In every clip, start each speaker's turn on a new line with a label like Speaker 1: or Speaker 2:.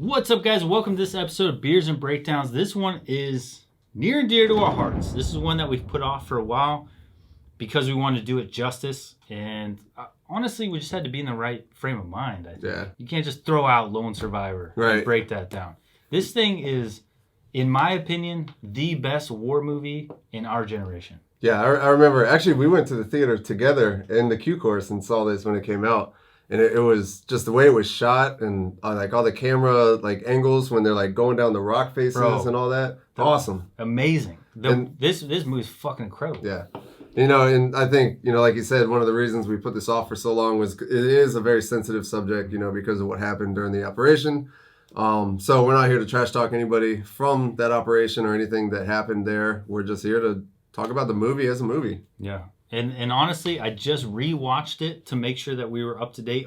Speaker 1: What's up, guys? Welcome to this episode of Beers and Breakdowns. This one is near and dear to our hearts. This is one that we've put off for a while because we wanted to do it justice. And honestly, we just had to be in the right frame of mind. I think.
Speaker 2: Yeah.
Speaker 1: You can't just throw out Lone Survivor and break that down. This thing is, in my opinion, the best war movie in our generation.
Speaker 2: Yeah, I remember. Actually, we went to the theater together in the Q course and saw this when it came out. And it was just the way it was shot and like all the camera like angles when they're like going down the rock faces and all that. Awesome.
Speaker 1: Amazing. This movie's fucking incredible.
Speaker 2: Yeah. You know, and I think, you know, like you said, one of the reasons we put this off for so long was it is a very sensitive subject, you know, because of what happened during the operation. So we're not here to trash talk anybody from that operation or anything that happened there. We're just here to talk about the movie as a movie.
Speaker 1: Yeah. And honestly, I just rewatched it to make sure that we were up to date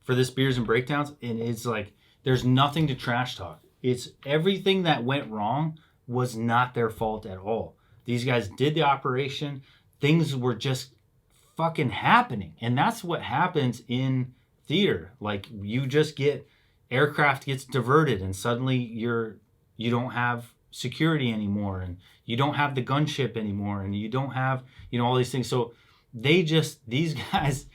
Speaker 1: for this Beers and Breakdowns. And it's like, there's nothing to trash talk. It's everything that went wrong was not their fault at all. These guys did the operation. Things were just fucking happening. And that's what happens in theater. Like, you just aircraft gets diverted and suddenly you don't have security anymore, and you don't have the gunship anymore, and you don't have, you know, all these things. So these guys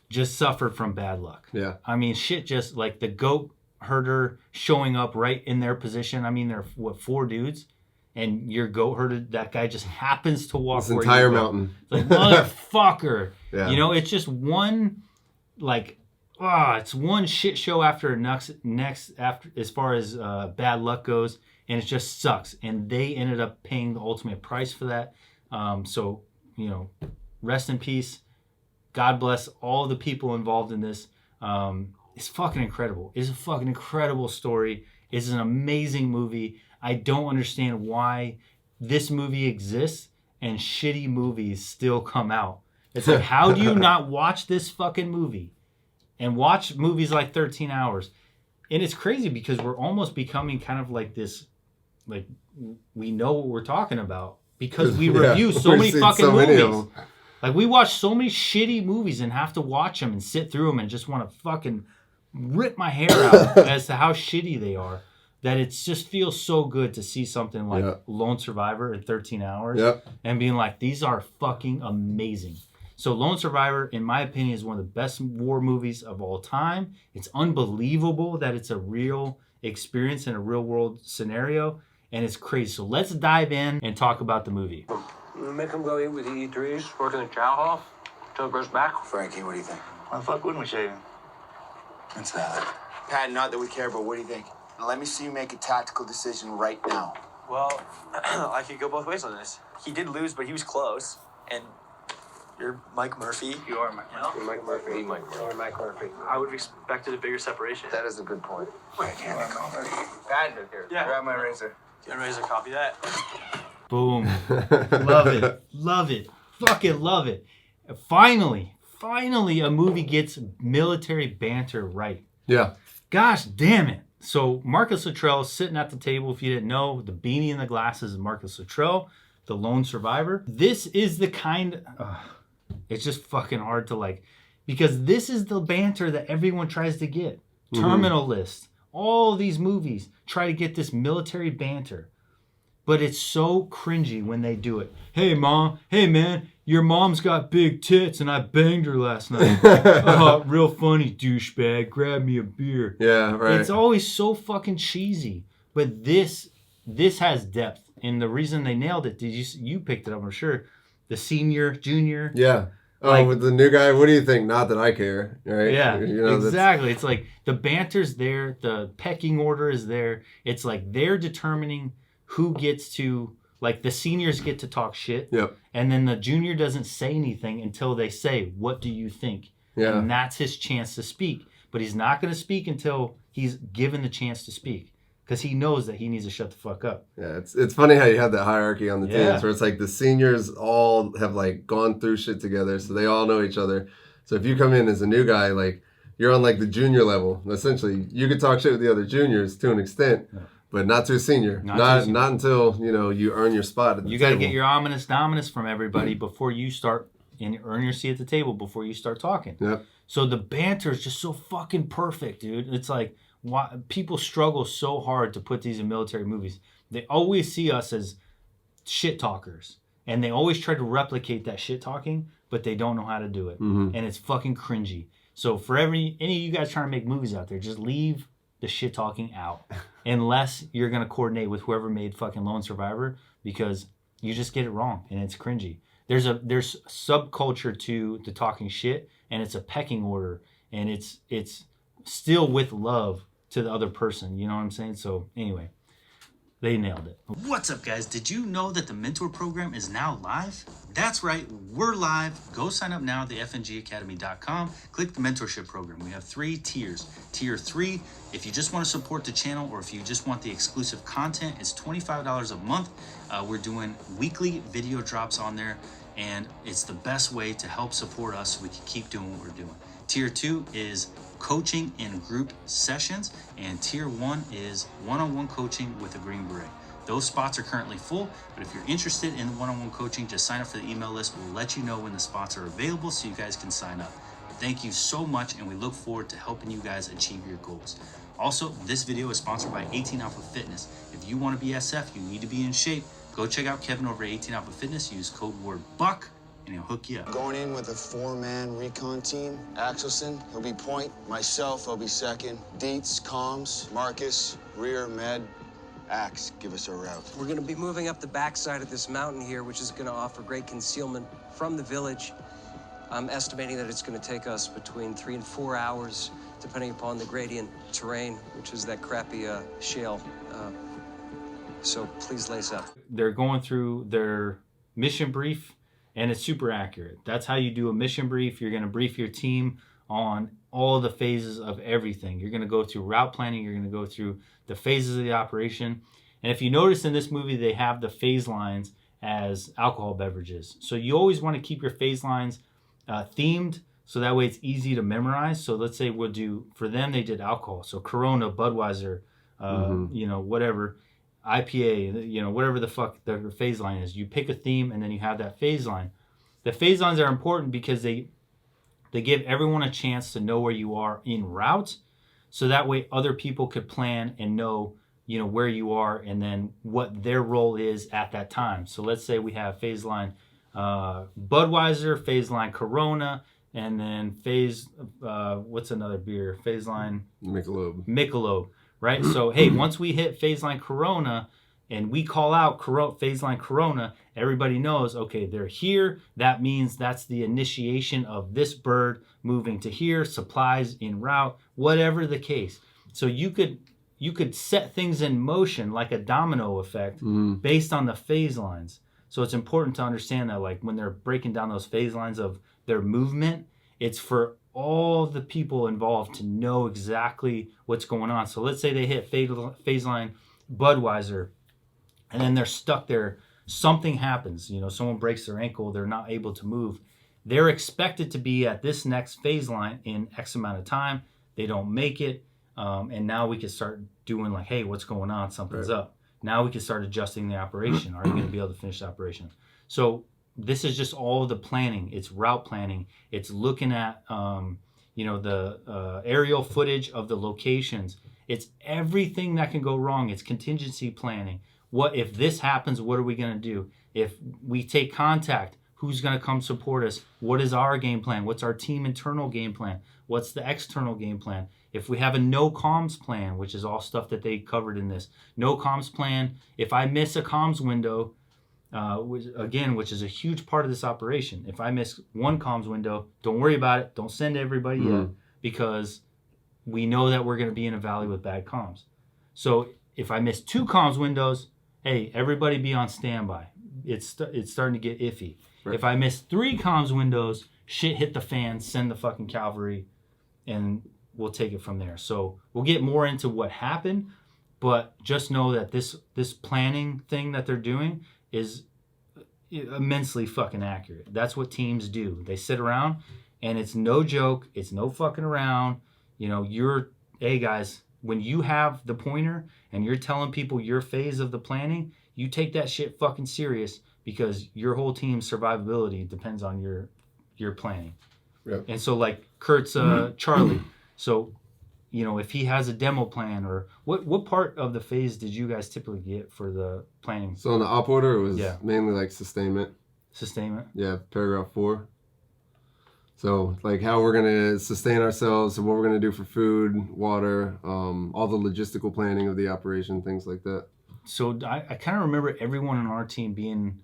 Speaker 1: just suffered from bad luck.
Speaker 2: Yeah.
Speaker 1: I mean, shit, just like the goat herder showing up right in their position. I mean, they're four dudes, and your goat herder, that guy just happens to walk
Speaker 2: this entire mountain.
Speaker 1: It's like, motherfucker.
Speaker 2: Yeah.
Speaker 1: You know, it's just one, like, it's one shit show after next after as far as bad luck goes. And it just sucks. And they ended up paying the ultimate price for that. So, you know, rest in peace. God bless all the people involved in this. It's fucking incredible. It's a fucking incredible story. It's an amazing movie. I don't understand why this movie exists and shitty movies still come out. It's like, how do you not watch this fucking movie and watch movies like 13 Hours? And it's crazy because we're almost becoming kind of like this, like, we know what we're talking about because we review so many fucking movies. Like, we watch so many shitty movies and have to watch them and sit through them and just want to fucking rip my hair out as to how shitty they are, that it just feels so good to see something like Lone Survivor in 13 Hours and being like, these are fucking amazing. So Lone Survivor, in my opinion, is one of the best war movies of all time. It's unbelievable that it's a real experience in a real world scenario. And it's crazy. So let's dive in and talk about the movie.
Speaker 3: Make him go eat with the E3s, work in the chow hall, till it grows back.
Speaker 4: Frankie, what do you think?
Speaker 5: Why the fuck wouldn't we shave him?
Speaker 4: That's valid. Pat, not that we care, but what do you think? Now let me see you make a tactical decision right now.
Speaker 5: Well, I could go both ways on this. He did lose, but he was close. And you're Mike Murphy.
Speaker 3: You are Mike Murphy. You're Mike Murphy. You're Mike Murphy.
Speaker 5: I would have expected a bigger separation.
Speaker 4: That is a good point. Wait, can't I call her?
Speaker 3: Pat, here.
Speaker 5: Yeah.
Speaker 4: Grab my razor.
Speaker 5: You want Razor copy that?
Speaker 1: Boom. Love it. Love it. Fucking love it. Finally a movie gets military banter right.
Speaker 2: Yeah.
Speaker 1: Gosh damn it. So Marcus Luttrell sitting at the table. If you didn't know, the beanie and the glasses is Marcus Luttrell, the lone survivor. This is the kind... it's just fucking hard to like... Because this is the banter that everyone tries to get. Terminal List. All these movies try to get this military banter. But it's so cringy when they do it. Hey, Mom. Hey, man. Your mom's got big tits and I banged her last night. Oh, real funny, douchebag. Grab me a beer.
Speaker 2: Yeah, right.
Speaker 1: It's always so fucking cheesy. But this has depth. And the reason they nailed it, you picked it up, I'm sure. The senior, junior.
Speaker 2: Yeah. Oh,
Speaker 1: like,
Speaker 2: with the new guy, what do you think? Not that I care, right?
Speaker 1: Yeah,
Speaker 2: you know,
Speaker 1: exactly. It's like the banter's there, the pecking order is there. It's like they're determining who gets to, like, the seniors get to talk shit.
Speaker 2: Yep.
Speaker 1: And then the junior doesn't say anything until they say, what do you think?
Speaker 2: Yeah.
Speaker 1: And that's his chance to speak. But he's not going to speak until he's given the chance to speak. Because he knows that he needs to shut the fuck up.
Speaker 2: Yeah, it's funny how you have that hierarchy on the
Speaker 1: Yeah.
Speaker 2: teams where it's like the seniors all have like gone through shit together, so they all know each other. So if you come in as a new guy, like you're on like the junior level, essentially, you could talk shit with the other juniors to an extent, but not to a senior. Not until you earn your spot at the
Speaker 1: You
Speaker 2: table.
Speaker 1: got to get your ominous dominus from everybody before you start and earn your seat at the table before you start talking.
Speaker 2: Yep.
Speaker 1: So the banter is just so fucking perfect, dude. It's like why people struggle so hard to put these in military movies. They always see us as shit talkers, and they always try to replicate that shit talking, but they don't know how to do it, and it's fucking cringy. So for any of you guys trying to make movies out there, just leave the shit talking out, unless you're gonna coordinate with whoever made fucking Lone Survivor, because you just get it wrong and it's cringy. There's subculture to the talking shit, and it's a pecking order, and it's still with love to the other person. You know what I'm saying? So anyway. They nailed it. What's up, guys? Did you know that the Mentor program is now live? That's right, we're live. Go sign up now at the FNGacademy.com. Click the Mentorship program. We have 3 tiers. Tier 3, if you just want to support the channel or if you just want the exclusive content, it's $25 a month. We're doing weekly video drops on there, and it's the best way to help support us so we can keep doing what we're doing. Tier 2 is coaching in group sessions, and tier 1 is one-on-one coaching with a Green Beret. Those spots are currently full, but if you're interested in one-on-one coaching, just sign up for the email list. We'll let you know when the spots are available so you guys can sign up. Thank you so much, and we look forward to helping you guys achieve your goals. Also, this video is sponsored by 18 Alpha Fitness. If you want to be SF, you need to be in shape, go check out Kevin over at 18 Alpha Fitness. Use code word BUCK and he'll hook you up.
Speaker 4: Going in with a 4-man recon team. Axelson, he'll be point. Myself, I'll be second. Dietz, comms. Marcus, rear, med. Axe, give us a route.
Speaker 6: We're going to be moving up the backside of this mountain here, which is going to offer great concealment from the village. I'm estimating that it's going to take us between 3 and 4 hours, depending upon the gradient terrain, which is that crappy shale. So please lace up.
Speaker 1: They're going through their mission brief, and it's super accurate. That's how you do a mission brief. You're going to brief your team on all the phases of everything. You're going to go through route planning. You're going to go through the phases of the operation. And if you notice in this movie, they have the phase lines as alcohol beverages. So you always want to keep your phase lines themed, so that way it's easy to memorize. So let's say we'll do, for them, they did alcohol. So Corona, Budweiser, you know, whatever. IPA, you know, whatever the fuck the phase line is. You pick a theme and then you have that phase line. The phase lines are important because they give everyone a chance to know where you are en route, so that way other people could plan and know, you know, where you are and then what their role is at that time. So let's say we have phase line Budweiser, phase line Corona, and then phase, what's another beer? Phase line Michelob. Right? So, hey, once we hit phase line Corona and we call out phase line Corona, everybody knows, okay, they're here. That means that's the initiation of this bird moving to here, supplies en route, whatever the case. So you could set things in motion like a domino effect based on the phase lines. So it's important to understand that, like, when they're breaking down those phase lines of their movement, it's for all the people involved to know exactly what's going on. So let's say they hit phase line Budweiser, and then they're stuck there. Something happens, you know, someone breaks their ankle, they're not able to move. They're expected to be at this next phase line in X amount of time. They don't make it, and now we can start doing like, hey, what's going on? Something's up. Now we can start adjusting the operation. Are you going to be able to finish the operation? So this is just all the planning. It's route planning. It's looking at, you know, the aerial footage of the locations. It's everything that can go wrong. It's contingency planning. What if this happens? What are we going to do? If we take contact, who's going to come support us? What is our game plan? What's our team internal game plan? What's the external game plan? If we have a no comms plan, which is all stuff that they covered in this, no comms plan. If I miss a comms window, which is a huge part of this operation. If I miss one comms window, don't worry about it. Don't send everybody yet, because we know that we're going to be in a valley with bad comms. So if I miss 2 comms windows, hey, everybody be on standby. It's starting to get iffy. Right. If I miss 3 comms windows, shit hit the fan, send the fucking cavalry, and we'll take it from there. So we'll get more into what happened, but just know that this planning thing that they're doing is immensely fucking accurate. That's what teams do. They sit around, and it's no joke. It's no fucking around. You know, hey guys, when you have the pointer and you're telling people your phase of the planning, you take that shit fucking serious, because your whole team's survivability depends on your planning. Yep. And so like Kurt's Charlie. So, if he has a demo plan, or what part of the phase did you guys typically get for the planning?
Speaker 2: So in the op order, it was mainly like sustainment.
Speaker 1: Sustainment?
Speaker 2: Yeah, paragraph 4. So like how we're going to sustain ourselves, and what we're going to do for food, water, all the logistical planning of the operation, things like that.
Speaker 1: So I kind of remember everyone on our team being,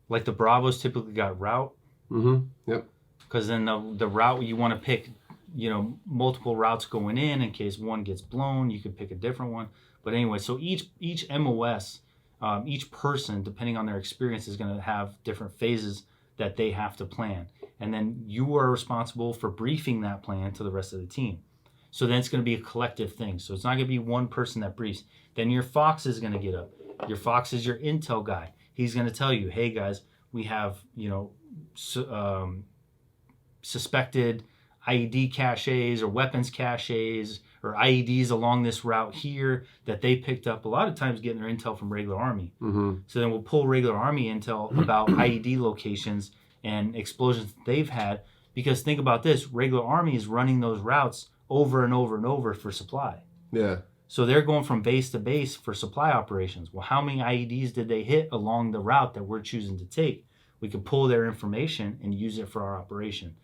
Speaker 1: like the Bravos typically got route.
Speaker 2: Mm-hmm. Yep.
Speaker 1: Because then the route you want to pick, multiple routes going in case one gets blown, you could pick a different one. But anyway, so each MOS, each person, depending on their experience, is going to have different phases that they have to plan. And then you are responsible for briefing that plan to the rest of the team. So then it's going to be a collective thing. So it's not going to be one person that briefs. Then your Fox is going to get up. Your Fox is your intel guy. He's going to tell you, hey guys, we have, suspected IED caches or weapons caches or IEDs along this route here that they picked up, a lot of times getting their intel from regular Army.
Speaker 2: Mm-hmm.
Speaker 1: So then we'll pull regular Army intel about IED locations and explosions that they've had, because think about this, regular Army is running those routes over and over and over for supply.
Speaker 2: Yeah.
Speaker 1: So they're going from base to base for supply operations. Well, how many IEDs did they hit along the route that we're choosing to take? We can pull their information and use it for our operation.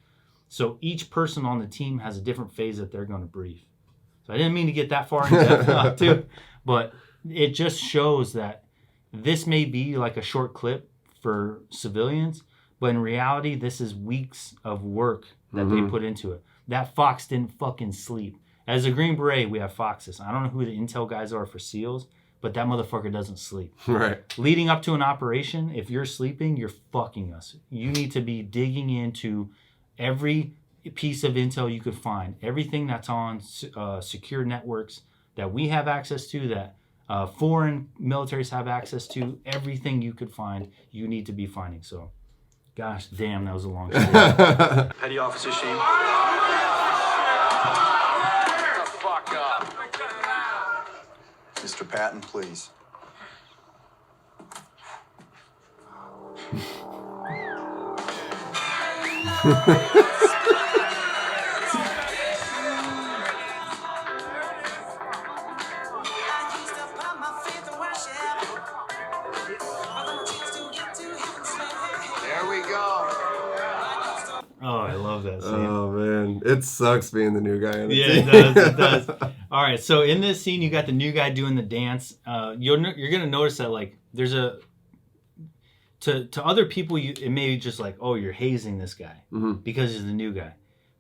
Speaker 1: So each person on the team has a different phase that they're going to brief. So I didn't mean to get that far in depth too, but it just shows that this may be like a short clip for civilians, but in reality, this is weeks of work that they put into it. That Fox didn't fucking sleep. As a Green Beret, we have Foxes. I don't know who the intel guys are for SEALs, but that motherfucker doesn't sleep.
Speaker 2: Right.
Speaker 1: Leading up to an operation, if you're sleeping, you're fucking us. You need to be digging into every piece of intel you could find, everything that's on secure networks that we have access to, that foreign militaries have access to, everything you could find, you need to be finding. So, gosh damn, that was a long story.
Speaker 5: Petty Officer Shane.
Speaker 4: Mr. Patton, please. There we go.
Speaker 1: Oh, I love that scene.
Speaker 2: Oh man, it sucks being the new guy on the
Speaker 1: Yeah,
Speaker 2: team.
Speaker 1: it does. All right, so in this scene, you got the new guy doing the dance. You're gonna notice that like there's a to other people, it may be just like, oh, you're hazing this guy because he's the new guy.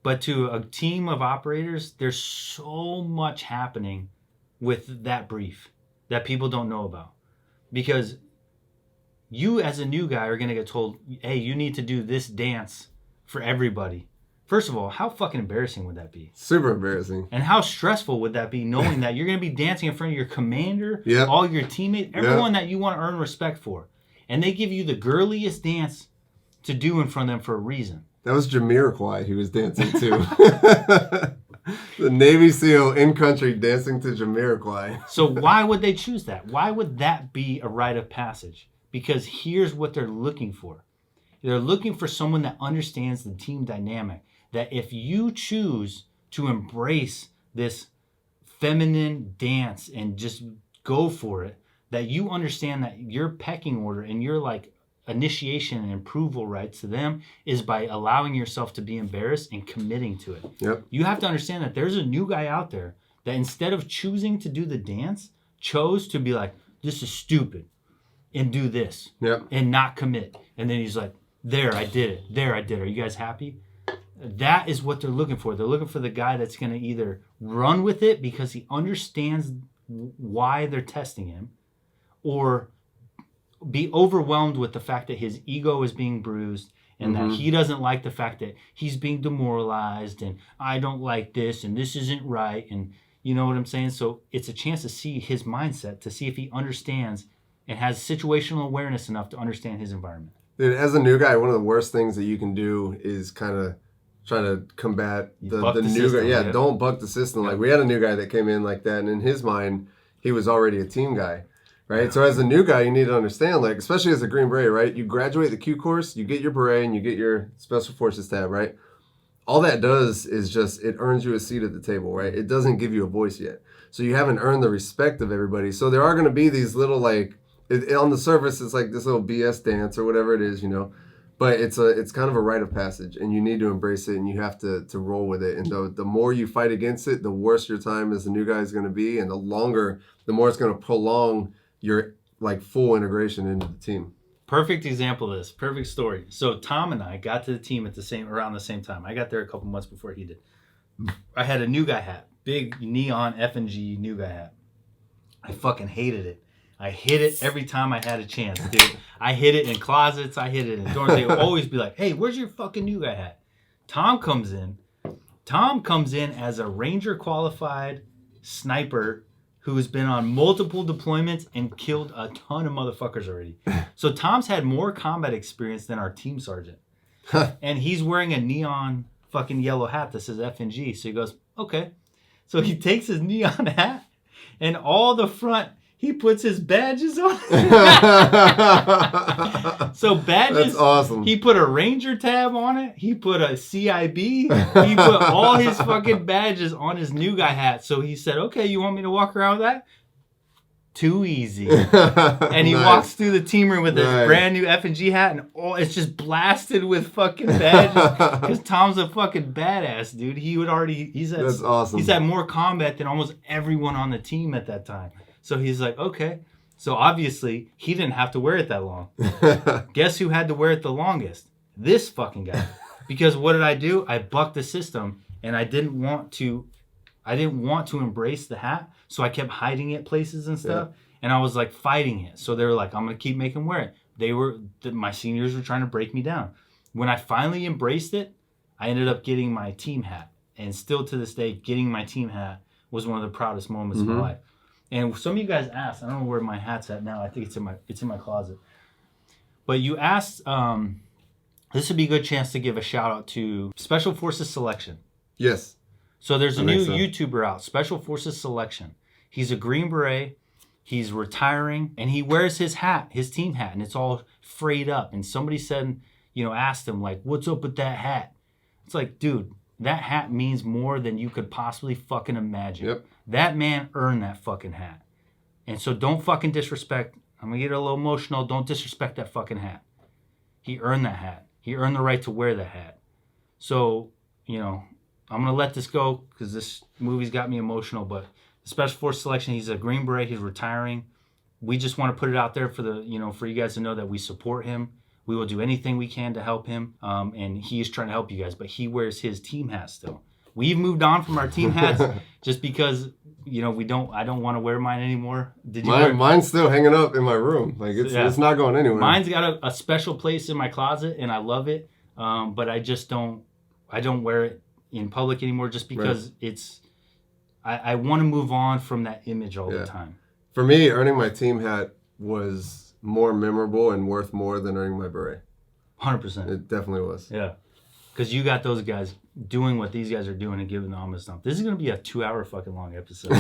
Speaker 1: But to a team of operators, there's so much happening with that brief that people don't know about, because you as a new guy are gonna get told, hey, you need to do this dance for everybody. First of all, how fucking embarrassing would that be?
Speaker 2: Super embarrassing.
Speaker 1: And how stressful would that be, knowing that you're going to be dancing in front of your commander,
Speaker 2: Yep.
Speaker 1: all your teammates, everyone that you want to earn respect for. And they give you the girliest dance to do in front of them for a reason.
Speaker 2: That was Jamiroquai he was dancing to. The Navy SEAL in country dancing to Jamiroquai.
Speaker 1: So why would they choose that? Why would that be a rite of passage? Because here's what they're looking for. They're looking for someone that understands the team dynamic. That if you choose to embrace this feminine dance and just go for it, that you understand that your pecking order and your like initiation and approval rights to them is by allowing yourself to be embarrassed and committing to it.
Speaker 2: Yep.
Speaker 1: You have to understand that there's a new guy out there that instead of choosing to do the dance, chose to be like, this is stupid, and do this, and not commit. And then he's like, there, I did it. There, I did it. Are you guys happy? That is what they're looking for. They're looking for the guy that's going to either run with it because he understands why they're testing him, or be overwhelmed with the fact that his ego is being bruised and that he doesn't like the fact that he's being demoralized and I don't like this and this isn't right. And you know what I'm saying? So it's a chance to see his mindset, to see if he understands and has situational awareness enough to understand his environment.
Speaker 2: Dude, as a new guy, one of the worst things that you can do is kind of try to combat the new
Speaker 1: system,
Speaker 2: guy. Yeah, don't buck the system. Like we had a new guy that came in like that, and in his mind, he was already a team guy, right? Yeah. So as a new guy, you need to understand, like, especially as a Green Beret, right? You graduate the Q course, you get your beret, and you get your Special Forces tab, right? all that does is just, it earns you a seat at the table, right? It doesn't give you a voice yet. So you haven't earned the respect of everybody. So there are going to be these little, like, on the surface, it's like this little BS dance or whatever it is, you know. But it's kind of a rite of passage, and you need to embrace it, and you have to roll with it. And the more you fight against it, the worse your time as the new guy is going to be, and the more it's going to prolong your like full integration into the team.
Speaker 1: Perfect example of this. Perfect story. So Tom and I got to the team around the same time. I got there a couple months before he did. I had a new guy hat, big neon FNG new guy hat. I fucking hated it. I hid it every time I had a chance, dude. I hid it in closets. I hid it in doors. They would always be like, hey, where's your fucking new guy hat? Tom comes in as a Ranger qualified sniper who's been on multiple deployments and killed a ton of motherfuckers already. So Tom's had more combat experience than our team sergeant. And he's wearing a neon fucking yellow hat that says FNG. So he goes, okay. So he takes his neon hat and all the front, he puts his badges on. So badges.
Speaker 2: That's awesome.
Speaker 1: He put a Ranger tab on it. He put a CIB. He put all his fucking badges on his new guy hat. So he said, okay, you want me to walk around with that? Too easy. And he
Speaker 2: Nice.
Speaker 1: walks through the team room with his brand new FNG hat, and it's just blasted with fucking badges. Because Tom's a fucking badass, dude.
Speaker 2: That's awesome.
Speaker 1: He's had more combat than almost everyone on the team at that time. So he's like, okay. So obviously, he didn't have to wear it that long. Guess who had to wear it the longest? This fucking guy. Because what did I do? I bucked the system, and I didn't want to embrace the hat, so I kept hiding it places and stuff, and I was like fighting it. So they were like, I'm gonna keep making him wear it. My seniors were trying to break me down. When I finally embraced it, I ended up getting my team hat, and still to this day, getting my team hat was one of the proudest moments of my life. And some of you guys asked, I don't know where my hat's at now. I think it's in my closet. But you asked, this would be a good chance to give a shout out to Special Forces Selection.
Speaker 2: Yes.
Speaker 1: So there's a new YouTuber out, Special Forces Selection. He's a Green Beret. He's retiring, and he wears his hat, his team hat, and it's all frayed up. And somebody said, asked him, like, what's up with that hat? It's like, dude, that hat means more than you could possibly fucking imagine.
Speaker 2: Yep.
Speaker 1: That man earned that fucking hat. And so don't fucking disrespect. I'm going to get a little emotional. Don't disrespect that fucking hat. He earned that hat. He earned the right to wear that hat. So, I'm going to let this go because this movie's got me emotional. But the Special Force Selection, he's a Green Beret. He's retiring. We just want to put it out there for for you guys to know that we support him. We will do anything we can to help him. And he is trying to help you guys. But he wears his team hat still. We've moved on from our team hats just because, I don't want to wear mine anymore.
Speaker 2: Mine's still hanging up in my room. Like it's not going anywhere.
Speaker 1: Mine's got a special place in my closet and I love it. But I just don't wear it in public anymore just because I want to move on from that image all the time.
Speaker 2: For me, earning my team hat was more memorable and worth more than earning my beret.
Speaker 1: 100%.
Speaker 2: It definitely was.
Speaker 1: Yeah. Because you got those guys doing what these guys are doing and giving the homage stomp. This is going to be a 2-hour fucking long episode.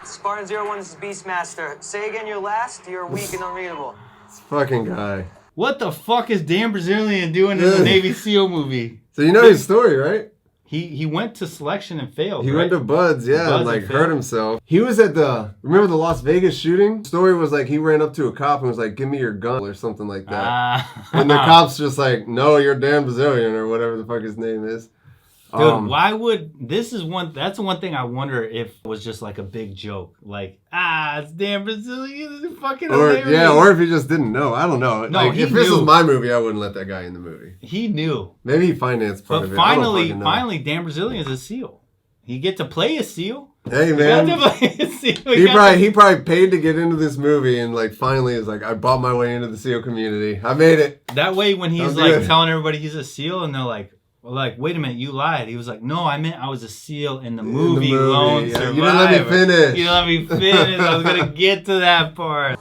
Speaker 5: Spartan 01, this is Beastmaster. Say again your last, you're weak and unreadable.
Speaker 2: This fucking guy.
Speaker 1: What the fuck is Dan Brazilian doing in the Navy SEAL movie?
Speaker 2: So you know his story, right?
Speaker 1: He went to selection and failed,
Speaker 2: He
Speaker 1: right?
Speaker 2: went to Buds, and hurt himself. He was at remember the Las Vegas shooting? Story was like he ran up to a cop and was like, give me your gun or something like that. And the cop's just like, no, you're Dan Brazilian or whatever the fuck his name is.
Speaker 1: Dude, why would that's the one thing I wonder if it was just like a big joke. Like, it's Dan Brazilian, it's fucking hilarious.
Speaker 2: Or if he just didn't know. I don't know.
Speaker 1: No,
Speaker 2: if this was my movie, I wouldn't let that guy in the movie.
Speaker 1: He knew.
Speaker 2: Maybe he financed part of it.
Speaker 1: Finally, Dan Brazilian is a SEAL. He get to play a SEAL.
Speaker 2: Hey man, he probably paid to get into this movie and finally is like, I bought my way into the SEAL community. I made it.
Speaker 1: That way, when he's telling everybody he's a SEAL and they're like, wait a minute, you lied. He was like, no, I meant I was a SEAL in the movie Lone Survivor.
Speaker 2: You didn't let me finish.
Speaker 1: You didn't let me finish. I was going to get to that part.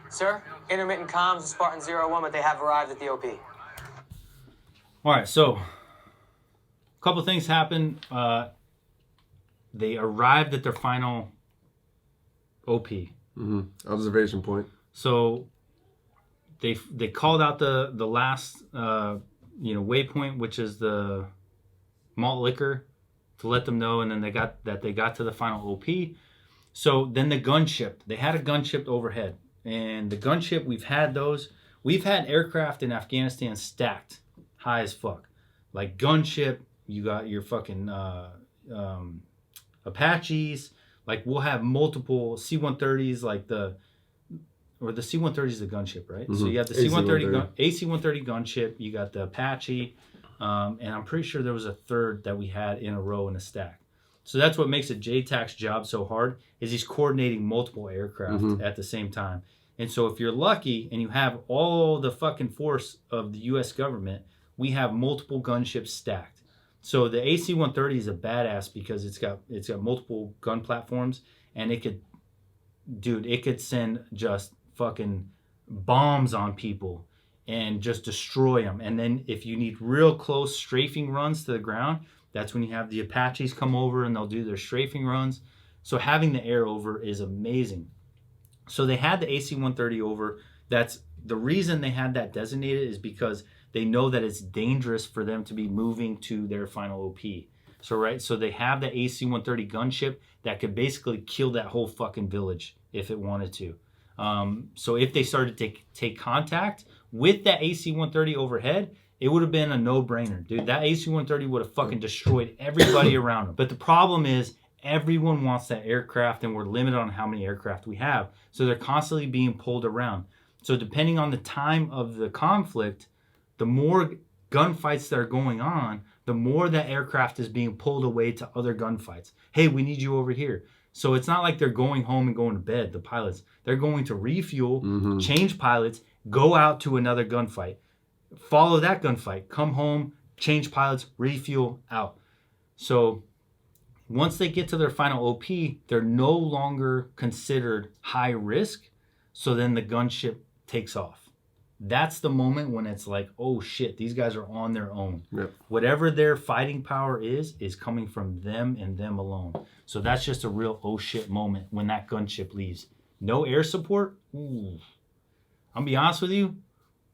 Speaker 5: Sir?
Speaker 7: Intermittent comms with Spartan 01, but they have arrived at the OP.
Speaker 1: All right, so a couple things happened. They arrived at their final OP.
Speaker 2: Observation point.
Speaker 1: So they called out the last waypoint, which is the malt liquor, to let them know, and then they got to the final OP. So then the gunship. They had a gunship overhead, and the gunship, we've had aircraft in Afghanistan stacked high as fuck, like gunship. You got your fucking Apaches. Like we'll have multiple C-130s, like the C-130 is the gunship, right? So you have the C-130 AC-130 gunship. You got the Apache, and I'm pretty sure there was a third that we had in a row in a stack. So that's what makes a JTAC's job so hard, is he's coordinating multiple aircraft at the same time. And so if you're lucky and you have all the fucking force of the U.S. government, we have multiple gunships stacked. So the AC-130 is a badass because it's got multiple gun platforms, and it could send just fucking bombs on people and just destroy them. And then if you need real close strafing runs to the ground, that's when you have the Apaches come over and they'll do their strafing runs. So having the air over is amazing. So they had the AC-130 over. That's the reason they had that designated, is because they know that it's dangerous for them to be moving to their final OP. So they have the AC-130 gunship that could basically kill that whole fucking village if it wanted to. So if they started to take contact with that AC-130 overhead, it would have been a no-brainer, dude. That AC-130 would have fucking destroyed everybody around them. But the problem is, everyone wants that aircraft, and we're limited on how many aircraft we have. So they're constantly being pulled around. So depending on the time of the conflict, the more gunfights that are going on, the more that aircraft is being pulled away to other gunfights. Hey, we need you over here. So it's not like they're going home and going to bed, the pilots. They're going to refuel, change pilots, go out to another gunfight, follow that gunfight, come home, change pilots, refuel, out. So once they get to their final OP, they're no longer considered high risk. So then the gunship takes off. That's the moment when it's like, oh shit, these guys are on their own. Yep. Whatever their fighting power is coming from them and them alone. So that's just a real oh shit moment when that gunship leaves. No air support. Ooh. I'll be honest with you.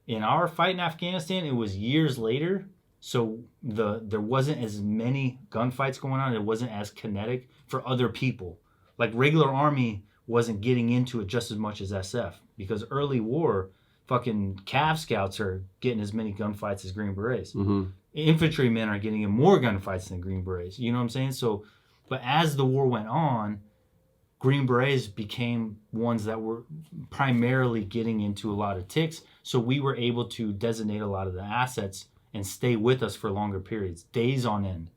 Speaker 1: In our fight in Afghanistan, it was years later. So there wasn't as many gunfights going on. It wasn't as kinetic for other people. Like regular Army wasn't getting into it just as much as SF, because early war, fucking Cav Scouts are getting as many gunfights as Green Berets. Infantrymen are getting in more gunfights than Green Berets. You know what I'm saying? So, but as the war went on, Green Berets became ones that were primarily getting into a lot of ticks. So we were able to designate a lot of the assets and stay with us for longer periods, days on end.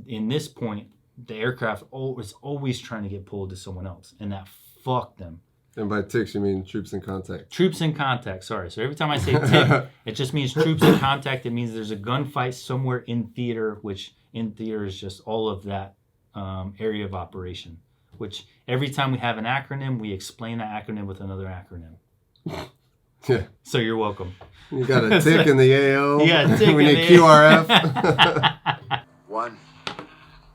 Speaker 1: In this point, the aircraft was always trying to get pulled to someone else, and that fucked them.
Speaker 2: And by ticks, you mean troops in contact.
Speaker 1: Troops in contact, sorry. So every time I say tick, it just means troops in contact. It means there's a gunfight somewhere in theater, which in theater is just all of that area of operation. Which every time we have an acronym, we explain that acronym with another acronym.
Speaker 2: Yeah.
Speaker 1: So you're welcome.
Speaker 2: You got a tick in the AO.
Speaker 1: Yeah, tick
Speaker 2: we
Speaker 1: in
Speaker 2: need
Speaker 1: the
Speaker 2: QRF.
Speaker 8: 1,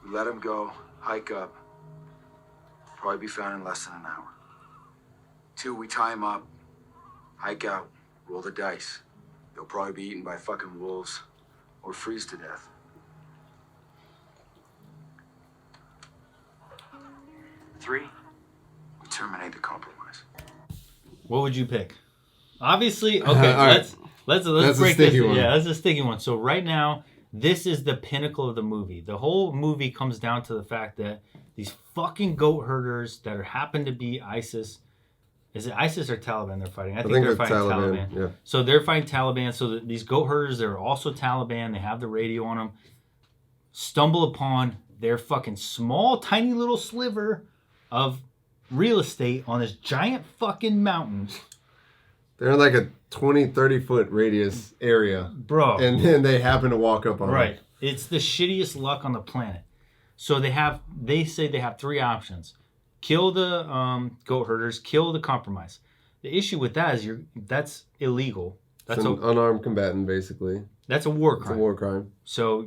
Speaker 8: we let him go, hike up. Probably be found in less than an hour. 2, we tie him up, hike out, roll the dice. They'll probably be eaten by fucking wolves or freeze to death. 3, we terminate the compromise.
Speaker 1: What would you pick? Obviously, okay, let's break this. Yeah, that's a sticky one. So right now, this is the pinnacle of the movie. The whole movie comes down to the fact that these fucking goat herders that happen to be ISIS. Is it ISIS or Taliban they're fighting? I think they're fighting Taliban. Yeah. So they're fighting Taliban. So these goat herders, they're also Taliban. They have the radio on them. Stumble upon their fucking small, tiny little sliver of real estate on this giant fucking mountain.
Speaker 2: They're in like a 20, 30-foot radius area.
Speaker 1: Bro.
Speaker 2: And then they happen to walk up on
Speaker 1: Right.
Speaker 2: it.
Speaker 1: It's the shittiest luck on the planet. So they say they have 3 options. Kill the goat herders, kill the compromise. The issue with that is that's illegal. That's
Speaker 2: It's an unarmed combatant, basically.
Speaker 1: That's a war crime.
Speaker 2: It's a war crime.
Speaker 1: So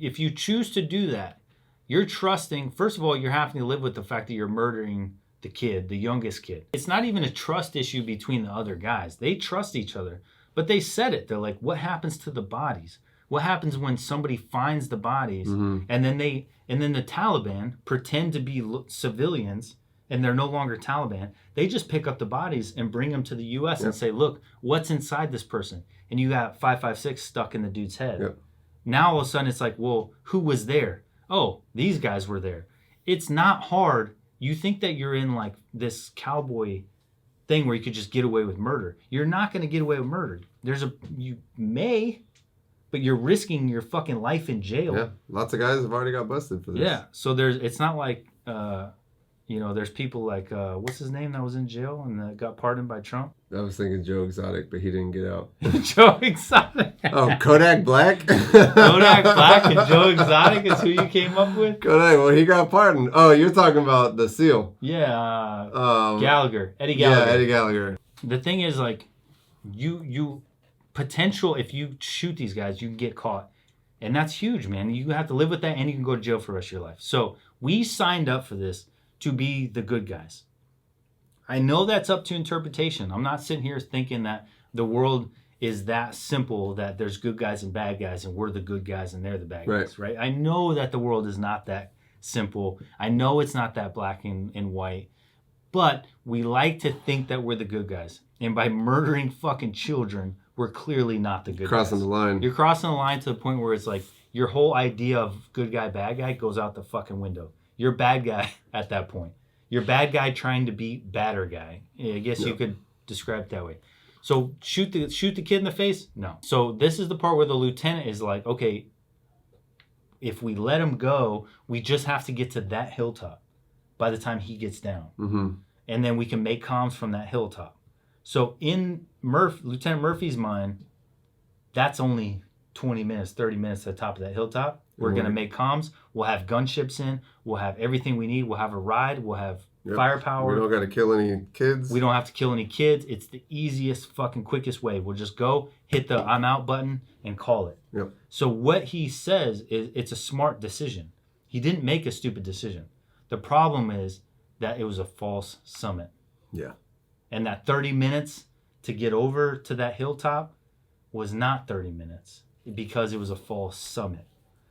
Speaker 1: if you choose to do that, you're trusting. First of all, you're having to live with the fact that you're murdering the kid, the youngest kid. It's not even a trust issue between the other guys. They trust each other, but they said it. They're like, what happens to the bodies? What happens when somebody finds the bodies and then the Taliban pretend to be civilians and they're no longer Taliban? They just pick up the bodies and bring them to the U.S. and say, look, what's inside this person? And you got 5.56 stuck in the dude's head.
Speaker 2: Yep.
Speaker 1: Now all of a sudden it's like, well, who was there? Oh, these guys were there. It's not hard. You think that you're in like this cowboy thing where you could just get away with murder. You're not going to get away with murder. You may, but you're risking your fucking life in jail.
Speaker 2: Yeah, lots of guys have already got busted for this.
Speaker 1: Yeah, so it's not like, there's people like, what's his name that was in jail and got pardoned by Trump?
Speaker 2: I was thinking Joe Exotic, but he didn't get out.
Speaker 1: Joe Exotic.
Speaker 2: Oh, Kodak Black?
Speaker 1: Kodak Black and Joe Exotic is who you came up with?
Speaker 2: Kodak, well, he got pardoned. Oh, you're talking about the SEAL.
Speaker 1: Yeah, Gallagher. Eddie Gallagher.
Speaker 2: Yeah, Eddie Gallagher.
Speaker 1: The thing is, like, you potential, if you shoot these guys, you can get caught. And that's huge, man. You have to live with that and you can go to jail for the rest of your life. So we signed up for this to be the good guys. I know that's up to interpretation. I'm not sitting here thinking that the world is that simple, that there's good guys and bad guys and we're the good guys and they're the bad guys, right? I know that the world is not that simple. I know it's not that black and white. But we like to think that we're the good guys. And by murdering fucking children, we're clearly not the good
Speaker 2: Crossing
Speaker 1: guys.
Speaker 2: the line.
Speaker 1: You're crossing the line to the point where it's like your whole idea of good guy, bad guy goes out the fucking window. You're bad guy at that point. You're bad guy trying to beat badder guy. I guess you could describe it that way. So shoot the kid in the face? No. So this is the part where the lieutenant is like, okay, if we let him go, we just have to get to that hilltop by the time he gets down.
Speaker 2: Mm-hmm.
Speaker 1: And then we can make comms from that hilltop. So in Lieutenant Murphy's mind, that's only 20 minutes, 30 minutes to the top of that hilltop. We're going to make comms. We'll have gunships in. We'll have everything we need. We'll have a ride. We'll have firepower.
Speaker 2: We don't got to kill any kids.
Speaker 1: We don't have to kill any kids. It's the easiest, fucking quickest way. We'll just go, hit the I'm out button, and call it.
Speaker 2: Yep.
Speaker 1: So what he says is it's a smart decision. He didn't make a stupid decision. The problem is that it was a false summit.
Speaker 2: Yeah.
Speaker 1: And that 30 minutes to get over to that hilltop was not 30 minutes because it was a false summit.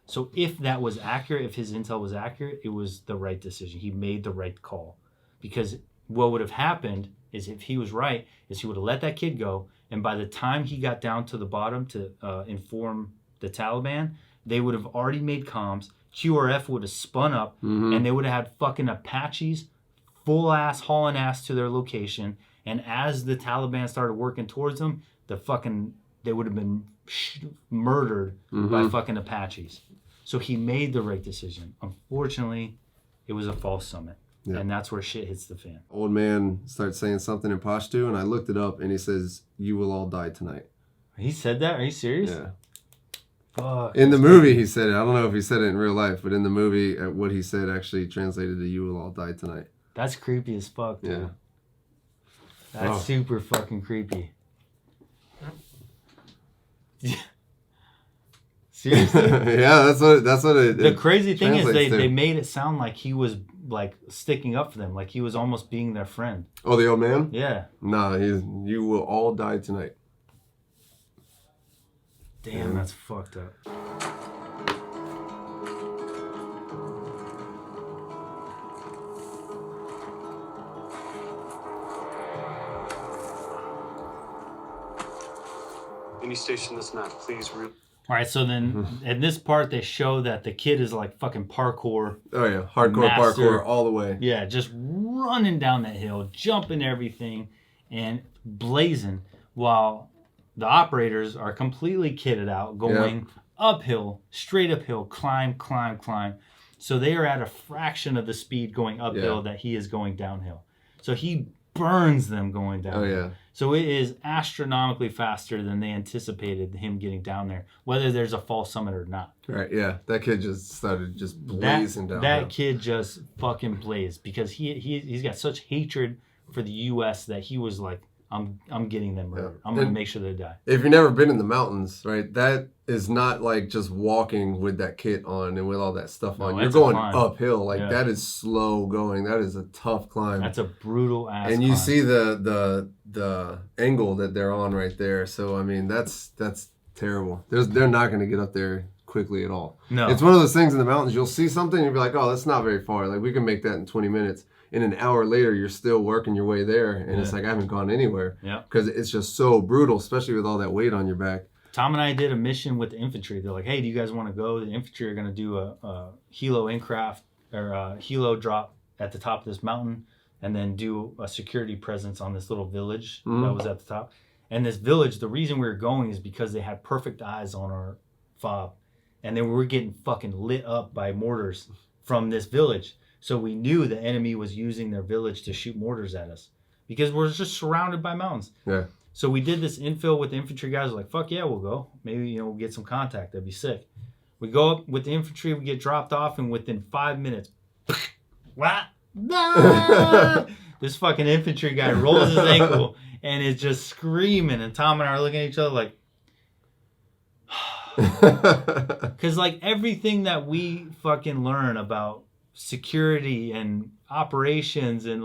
Speaker 1: So if that was accurate, if his intel was accurate, it was the right decision. He made the right call. Because what would have happened is if he was right, is he would have let that kid go. And by the time he got down to the bottom to inform the Taliban, they would have already made comms. QRF would have spun up and they would have had fucking Apaches full ass hauling ass to their location. And as the Taliban started working towards them, they would have been murdered by fucking Apaches. So he made the right decision. Unfortunately, it was a false summit. Yeah. And that's where shit hits the fan.
Speaker 2: Old man starts saying something in Pashto, and I looked it up, and he says, "You will all die tonight."
Speaker 1: He said that? Are you serious?
Speaker 2: Yeah.
Speaker 1: Fuck.
Speaker 2: In the movie, he said it. I don't know if he said it in real life, but in the movie, what he said actually translated to "You will all die tonight."
Speaker 1: That's creepy as fuck, dude.
Speaker 2: Yeah.
Speaker 1: That's super fucking creepy. Seriously?
Speaker 2: Yeah, that's what it.
Speaker 1: The crazy thing is
Speaker 2: translates to.
Speaker 1: they made it sound like he was like sticking up for them, like he was almost being their friend.
Speaker 2: Oh, the old man?
Speaker 1: Yeah.
Speaker 2: Nah, you will all die tonight.
Speaker 1: Damn, that's fucked up.
Speaker 9: Any station that's not, please.
Speaker 1: All right, so then in this part, they show that the kid is like fucking parkour.
Speaker 2: Oh, yeah. Hardcore
Speaker 1: master.
Speaker 2: Parkour all the way.
Speaker 1: Yeah, just running down that hill, jumping everything, and blazing, while the operators are completely kitted out, going uphill, straight uphill, climb. So they are at a fraction of the speed going uphill that he is going downhill. So he burns them going down.
Speaker 2: Oh, yeah.
Speaker 1: So it is astronomically faster than they anticipated him getting down there, whether there's a false summit or not.
Speaker 2: Right, yeah. That kid just started just blazing down.
Speaker 1: That kid just fucking blazed because he's got such hatred for the U.S. that he was like, I'm getting them murdered. I'm gonna make sure they die.
Speaker 2: If you've never been in the mountains, right, that is not like just walking with that kit on and with all that stuff on. You're going uphill. Like that is slow going. That is a tough climb.
Speaker 1: That's a brutal ass
Speaker 2: and you
Speaker 1: climb.
Speaker 2: see the angle that they're on right there. So I mean that's terrible. They're not gonna get up there quickly at all.
Speaker 1: No.
Speaker 2: It's one of those things in the mountains, you'll see something and you'll be like, oh, that's not very far. Like we can make that in 20 minutes. And an hour later, you're still working your way there. And it's like, I haven't gone anywhere.
Speaker 1: Yeah.
Speaker 2: Because it's just so brutal, especially with all that weight on your back.
Speaker 1: Tom and I did a mission with the infantry. They're like, hey, do you guys want to go? The infantry are going to do a helo incraft or a helo drop at the top of this mountain and then do a security presence on this little village that was at the top. And this village, the reason we were going is because they had perfect eyes on our fob. And then we were getting fucking lit up by mortars from this village. So we knew the enemy was using their village to shoot mortars at us because we're just surrounded by mountains.
Speaker 2: Yeah.
Speaker 1: So we did this infill with the infantry guys. We're like, fuck yeah, we'll go. Maybe, we'll get some contact. That'd be sick. We go up with the infantry. We get dropped off. And within 5 minutes, what? This fucking infantry guy rolls his ankle and is just screaming. And Tom and I are looking at each other like, because like everything that we fucking learn about security and operations and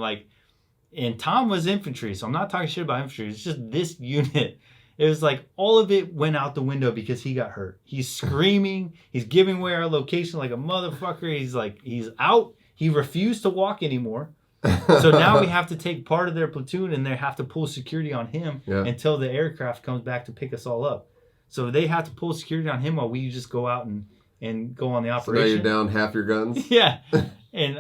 Speaker 1: Tom was infantry, so I'm not talking shit about infantry. It's just this unit. It was like all of it went out the window because he got hurt. He's screaming. He's giving away our location like a motherfucker. He's out. He refused to walk anymore. So now we have to take part of their platoon and they have to pull security on him until the aircraft comes back to pick us all up. So they have to pull security on him while we just go out and go on the operation.
Speaker 2: So now you're down half your guns?
Speaker 1: Yeah. And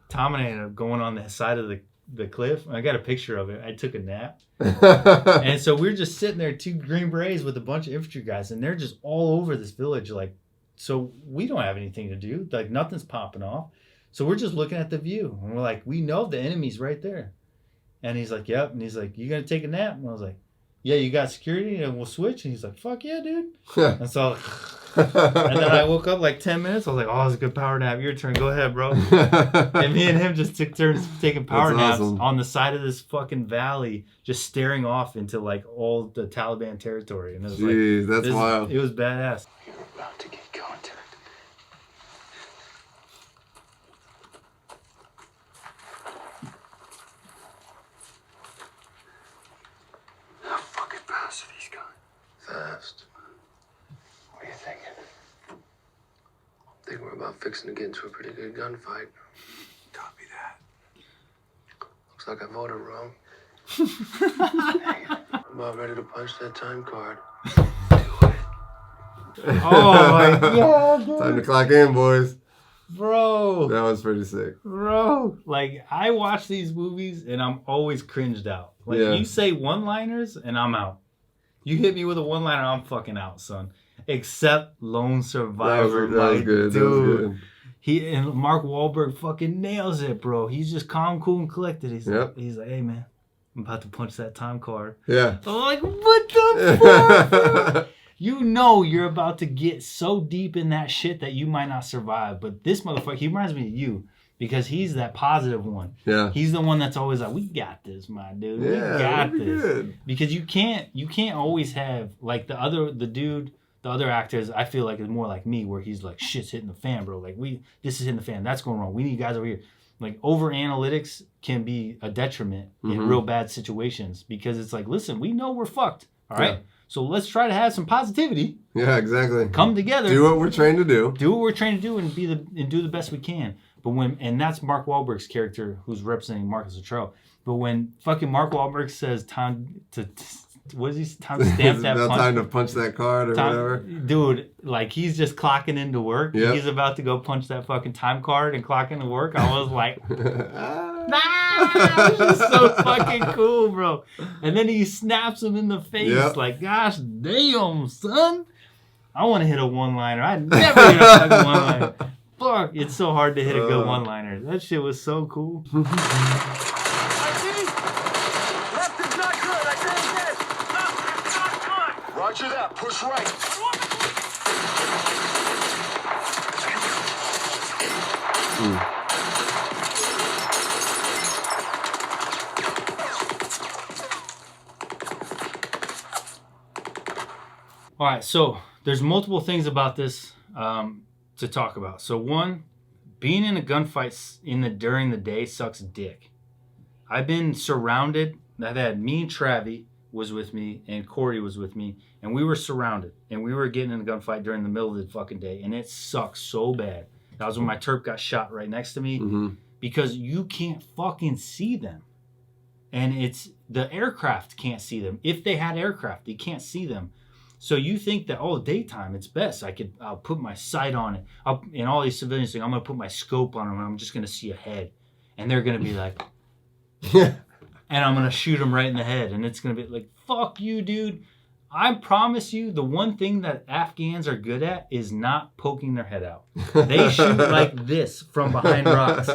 Speaker 1: Tom and I ended up going on the side of the cliff. I got a picture of it. I took a nap. And so we're just sitting there, 2 Green Berets with a bunch of infantry guys, and they're just all over this village. So we don't have anything to do. Nothing's popping off. So we're just looking at the view. And we're like, we know the enemy's right there. And he's like, yep. And he's like, you going to take a nap? And I was like, yeah, you got security and we'll switch. And he's like, fuck yeah, dude. And so, and then I woke up 10 minutes. I was like, oh, it's a good power nap. Your turn. Go ahead, bro. And me and him just took turns taking power naps on the side of this fucking valley, just staring off into all the Taliban territory. And it was
Speaker 2: jeez, that's wild.
Speaker 1: It was badass.
Speaker 8: You're about to get contact. How fucking fast are these guys?
Speaker 10: Fast. What are you thinking? I think we're about fixing to get into a pretty good gunfight.
Speaker 8: Copy that.
Speaker 10: Looks like I voted wrong. I'm about ready to punch that time card.
Speaker 1: Oh my god, dude.
Speaker 2: Time to clock in, boys.
Speaker 1: Bro.
Speaker 2: That was pretty sick.
Speaker 1: Bro. I watch these movies and I'm always cringed out. You say one-liners and I'm out. You hit me with a one-liner, I'm fucking out, son. Except Lone Survivor.
Speaker 2: That was good.
Speaker 1: Dude.
Speaker 2: That was good.
Speaker 1: And Mark Wahlberg fucking nails it, bro. He's just calm, cool, and collected. He's like, hey man, I'm about to punch that time card.
Speaker 2: Yeah.
Speaker 1: I'm like, what the fuck, bro? You know you're about to get so deep in that shit that you might not survive. But this motherfucker, he reminds me of you because he's that positive one.
Speaker 2: Yeah.
Speaker 1: He's the one that's always like, we got this, my dude.
Speaker 2: Yeah,
Speaker 1: we got this.
Speaker 2: good.
Speaker 1: Because you can't always have the other actors, I feel like is more like me where he's like, shit's hitting the fan, bro. This is hitting the fan. That's going wrong. We need guys over here. Over analytics can be a detriment in real bad situations because it's listen, we know we're fucked. All right. Yeah. So let's try to have some positivity.
Speaker 2: Yeah, exactly.
Speaker 1: Come together.
Speaker 2: Do what we're trained to do.
Speaker 1: Do what we're trained to do and do the best we can. But and that's Mark Wahlberg's character who's representing Marcus Luttrell. But when fucking Mark Wahlberg says time to what is he? Time to stamp that punch.
Speaker 2: Time to punch that card or whatever.
Speaker 1: Dude, he's just clocking into work. Yep. He's about to go punch that fucking time card and clock into work. I was like, nah, this is so fucking cool, bro. And then he snaps him in the face gosh damn, son. I want to hit a one-liner. I never hit a fucking one-liner. Fuck, it's so hard to hit a good one-liner. That shit was so cool.
Speaker 4: Roger that. Push right.
Speaker 1: All right, so there's multiple things about this to talk about. So one, being in a gunfight during the day sucks dick. I've been surrounded. I've had me and Travi was with me and Corey was with me, and we were surrounded and we were getting in a gunfight during the middle of the fucking day, and it sucks so bad. That was when my Terp got shot right next to me because you can't fucking see them. And it's the aircraft can't see them. If they had aircraft, they can't see them. So you think that, oh, daytime, it's best. I'll put my sight on it. And all these civilians think, I'm going to put my scope on them and I'm just going to see a head. And they're going to be like, and I'm going to shoot them right in the head. And it's going to be like, fuck you, dude. I promise you, the one thing that Afghans are good at is not poking their head out. They shoot like this from behind rocks.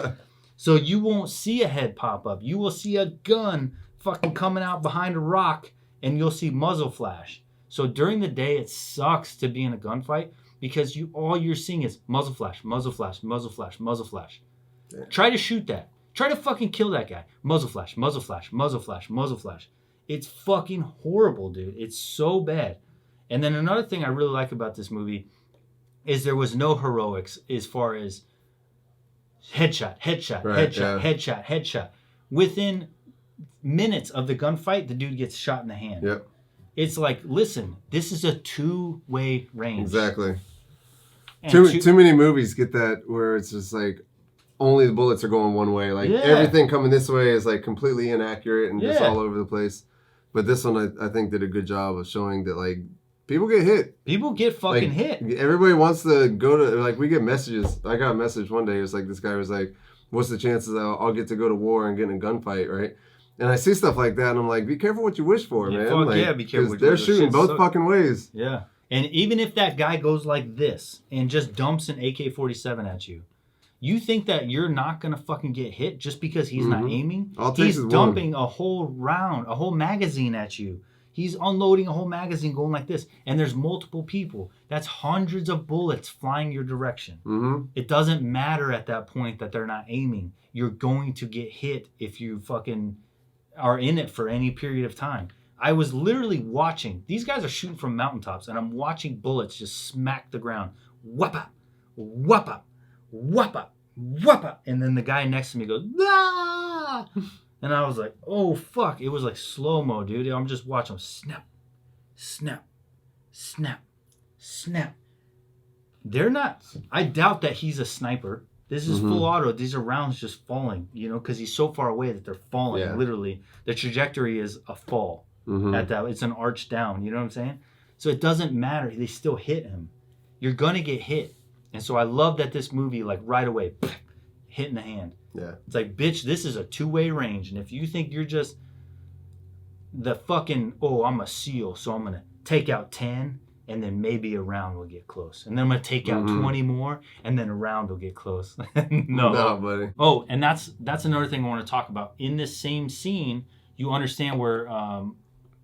Speaker 1: So you won't see a head pop up. You will see a gun fucking coming out behind a rock and you'll see muzzle flash. So during the day, it sucks to be in a gunfight because all you're seeing is muzzle flash, muzzle flash, muzzle flash, muzzle flash. Yeah. Try to shoot that. Try to fucking kill that guy. Muzzle flash, muzzle flash, muzzle flash, muzzle flash. It's fucking horrible, dude. It's so bad. And then another thing I really like about this movie is there was no heroics as far as headshot, headshot,
Speaker 2: right,
Speaker 1: headshot, headshot, headshot. Within minutes of the gunfight, the dude gets shot in the hand.
Speaker 2: Yep.
Speaker 1: It's like, listen, this is a two-way range.
Speaker 2: Exactly.
Speaker 1: And
Speaker 2: Too many movies get that where it's just like only the bullets are going one way. Like everything coming this way is like completely inaccurate and just all over the place. But this one, I think, did a good job of showing that like people get hit.
Speaker 1: People get fucking hit.
Speaker 2: Everybody wants to go to, like, we get messages. I got a message one day. It was like, this guy was like, what's the chances I'll get to go to war and get in a gunfight, right? And I see stuff like that, and I'm like, be careful what you wish for, man.
Speaker 1: Fuck
Speaker 2: like,
Speaker 1: be careful.
Speaker 2: Because they're shooting both fucking ways.
Speaker 1: Yeah. And even if that guy goes like this and just dumps an AK-47 at you, you think that you're not going to fucking get hit just because he's not aiming? He's dumping a whole round, a whole magazine at you. He's unloading a whole magazine going like this. And there's multiple people. That's hundreds of bullets flying your direction. It doesn't matter at that point that they're not aiming. You're going to get hit if you fucking are in it for any period of time. I was literally watching. These guys are shooting from mountaintops, and I'm watching bullets just smack the ground. Whap-up, whap-up, whap-up, whap-up. And then the guy next to me goes, ah! And I was like, oh, fuck. It was like slow-mo, dude. I'm just watching them snap, snap, snap, snap. They're not, I doubt that he's a sniper. This is full auto. These are rounds just falling, you know, because he's so far away that they're falling, literally. The trajectory is a fall at that. It's an arch down, you know what I'm saying? So it doesn't matter. They still hit him. You're going to get hit. And so I love that this movie, like right away, hit in the hand.
Speaker 2: Yeah.
Speaker 1: It's like, bitch, this is a two-way range. And if you think you're just the fucking, oh, I'm a SEAL, so I'm going to take out 10, and then maybe a round will get close. And then I'm going to take out 20 more, and then a round will get close. No,
Speaker 2: buddy.
Speaker 1: Oh, and that's another thing I want to talk about. In this same scene, you understand where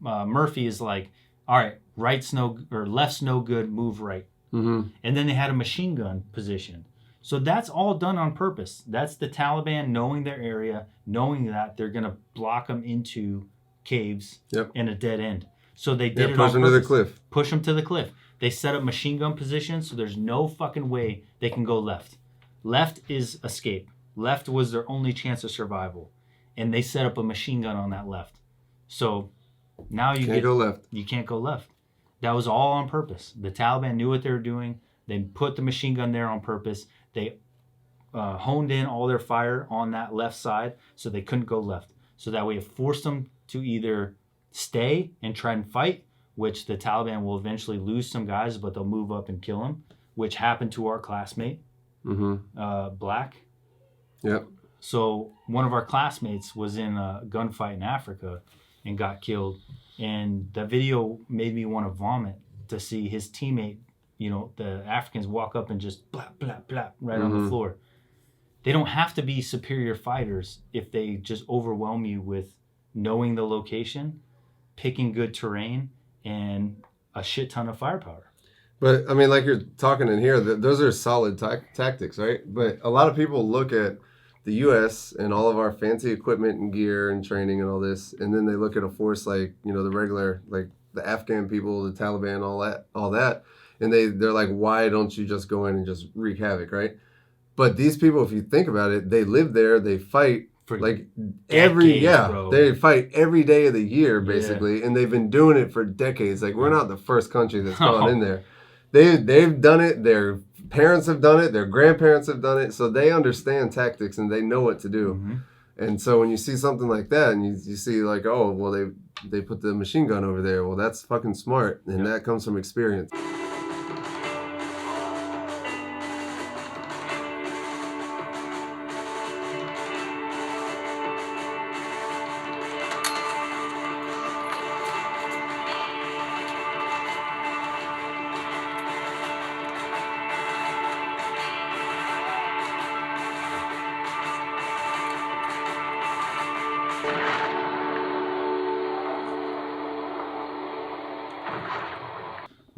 Speaker 1: Murphy is like, all right, left's no good, move right. And then they had a machine gun position. So that's all done on purpose. That's the Taliban knowing their area, knowing that they're going to block them into caves and a dead end. So they did it on purpose. Push them to the cliff. Push them to the cliff. They set up machine gun positions, so there's no fucking way they can go left. Left is escape. Left was their only chance of survival. And they set up a machine gun on that left. So now you can't go left. You can't go left. That was all on purpose. The Taliban knew what they were doing. They put the machine gun there on purpose. They honed in all their fire on that left side so they couldn't go left. So that way it forced them to either stay and try and fight, which the Taliban will eventually lose some guys, but they'll move up and kill them, which happened to our classmate, Black.
Speaker 2: Yep.
Speaker 1: So one of our classmates was in a gunfight in Africa and got killed. And the video made me want to vomit to see his teammate, you know, the Africans walk up and just blap, blap, blap right on the floor. They don't have to be superior fighters if they just overwhelm you with knowing the location, picking good terrain, and a shit ton of firepower.
Speaker 2: But, I mean, like you're talking in here, those are solid tactics, right? But a lot of people look at the U.S. and all of our fancy equipment and gear and training and all this, and then they look at a force like, you know, the the Afghan people, the Taliban, all that. And they're like, why don't you just go in and just wreak havoc, right? But these people, if you think about it, they live there, they fight
Speaker 1: For
Speaker 2: like
Speaker 1: decades, bro.
Speaker 2: they fight every day of the year basically, and they've been doing it for decades. Like we're not the first country that's gone in there. They've done it. Their parents have done it. Their grandparents have done it. So they understand tactics and they know what to do.
Speaker 1: Mm-hmm.
Speaker 2: And so when you see something like that, and you see like, oh, well, they put the machine gun over there. Well, that's fucking smart, and that comes from experience.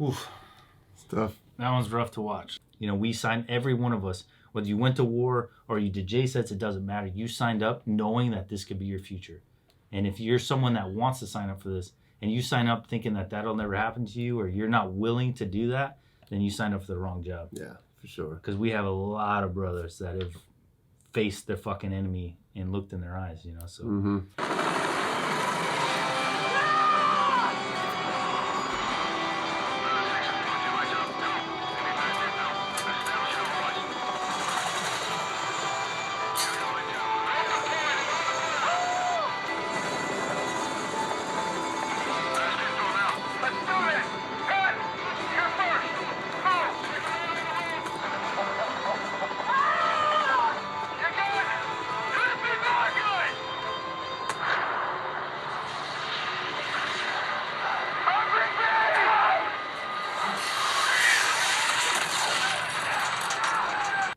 Speaker 1: Oof.
Speaker 2: It's tough.
Speaker 1: That one's rough to watch. You know, we signed, every one of us, whether you went to war or you did JSETs, it doesn't matter. You signed up knowing that this could be your future. And if you're someone that wants to sign up for this and you sign up thinking that that'll never happen to you or you're not willing to do that, then you signed up for the wrong job.
Speaker 2: Yeah, for sure.
Speaker 1: Because we have a lot of brothers that have faced their fucking enemy and looked in their eyes, you know, so.
Speaker 2: Mm-hmm.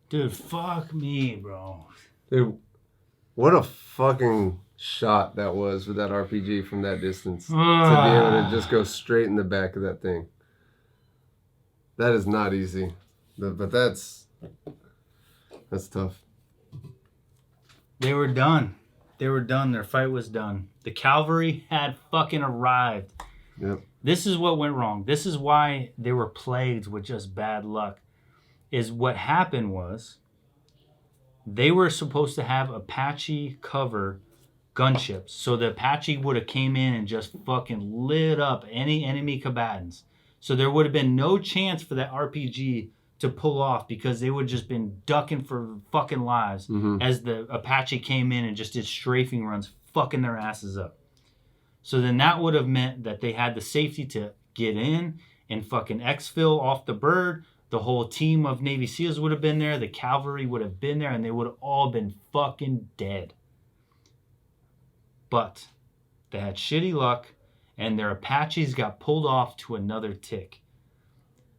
Speaker 1: Dude, fuck me, bro.
Speaker 2: Dude, what a fucking shot that was with that RPG from that distance. To be able to just go straight in the back of that thing. That is not easy. But that's tough.
Speaker 1: They were done. They were done. Their fight was done. The cavalry had fucking arrived.
Speaker 2: Yep.
Speaker 1: This is what went wrong. This is why they were plagued with just bad luck. Is what happened was they were supposed to have Apache cover gunships. So the Apache would have came in and just fucking lit up any enemy combatants. So there would have been no chance for that RPG to pull off because they would have just been ducking for fucking lives as the Apache came in and just did strafing runs, fucking their asses up. So then that would have meant that they had the safety to get in and fucking exfil off the bird. The whole team of Navy SEALs would have been there. The cavalry would have been there, and they would have all been fucking dead. But they had shitty luck, and their Apaches got pulled off to another tick.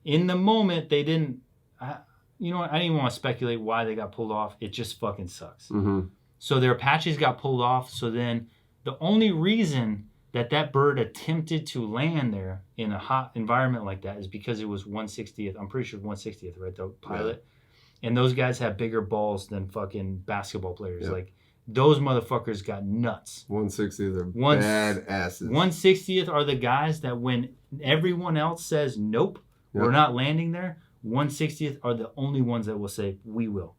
Speaker 1: In the moment, they didn't... you know what? I didn't even want to speculate why they got pulled off. It just fucking sucks.
Speaker 2: Mm-hmm.
Speaker 1: So their Apaches got pulled off. So then the only reason that bird attempted to land there in a hot environment like that is because it was 160th. I'm pretty sure 160th, right? The pilot. Yeah. And those guys have bigger balls than fucking basketball players. Yep. Like, those motherfuckers got nuts.
Speaker 2: 160th are bad asses.
Speaker 1: 160th are the guys that when everyone else says, nope, we're not landing there, 160th are the only ones that will say, we will.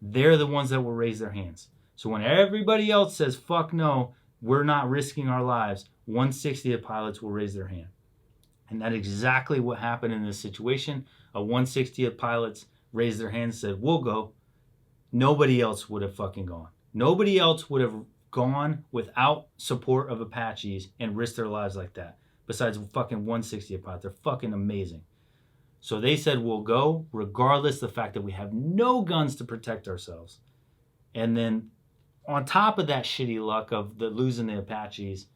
Speaker 1: They're the ones that will raise their hands. So when everybody else says, fuck no, we're not risking our lives, 160th pilots will raise their hand. And that's exactly what happened in this situation. A 160th pilots raised their hand and said, we'll go. Nobody else would have fucking gone. Nobody else would have gone without support of Apaches and risked their lives like that. Besides fucking 160th pilots. They're fucking amazing. So they said, we'll go, regardless of the fact that we have no guns to protect ourselves. And then on top of that shitty luck of losing the Apaches,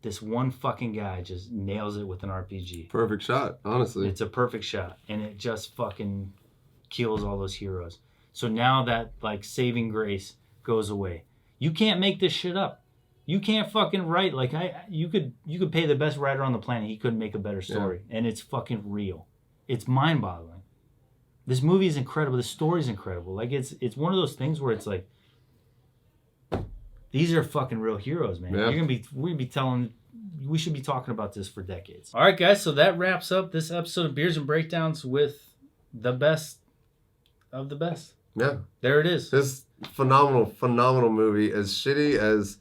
Speaker 1: this one fucking guy just nails it with an RPG.
Speaker 2: Perfect shot, honestly.
Speaker 1: It's a perfect shot. And it just fucking kills all those heroes. So now that, like, saving grace goes away. You can't make this shit up. You can't fucking write. Like, you could pay the best writer on the planet. He couldn't make a better story. Yeah. And it's fucking real. It's mind-boggling. This movie is incredible. The story's incredible. Like, it's one of those things where it's like, these are fucking real heroes, man.
Speaker 2: Yeah.
Speaker 1: We're gonna be telling we should be talking about this for decades. All right, guys. So that wraps up this episode of Beers and Breakdowns with the best of the best.
Speaker 2: Yeah.
Speaker 1: There it is.
Speaker 2: This phenomenal movie. As shitty as,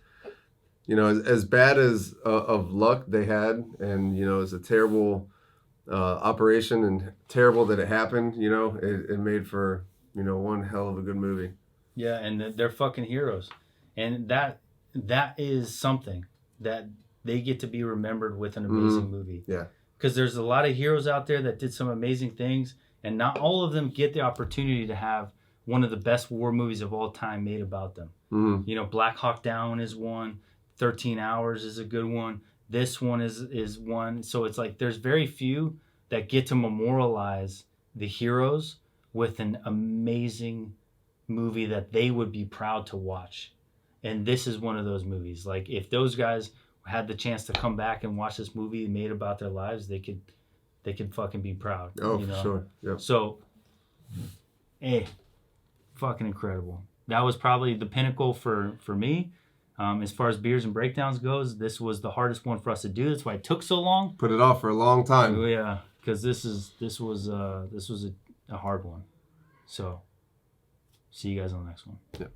Speaker 2: as bad as of luck they had, and, as a terrible operation and terrible that it happened, it made for, one hell of a good movie.
Speaker 1: Yeah, and they're fucking heroes. And that is something that they get to be remembered with an amazing movie.
Speaker 2: Yeah.
Speaker 1: Because there's a lot of heroes out there that did some amazing things, and not all of them get the opportunity to have one of the best war movies of all time made about them.
Speaker 2: Mm-hmm.
Speaker 1: Black Hawk Down is one. 13 Hours is a good one. This one is one. So it's like there's very few that get to memorialize the heroes with an amazing movie that they would be proud to watch. And this is one of those movies. Like, if those guys had the chance to come back and watch this movie made about their lives, they could fucking be proud.
Speaker 2: Oh, for sure. Yep.
Speaker 1: So, fucking incredible. That was probably the pinnacle for me. As far as Beers and Breakdowns goes, this was the hardest one for us to do. That's why it took so long.
Speaker 2: Put it off for a long time.
Speaker 1: Oh, yeah, because this was a hard one. So, see you guys on the next one.
Speaker 2: Yep.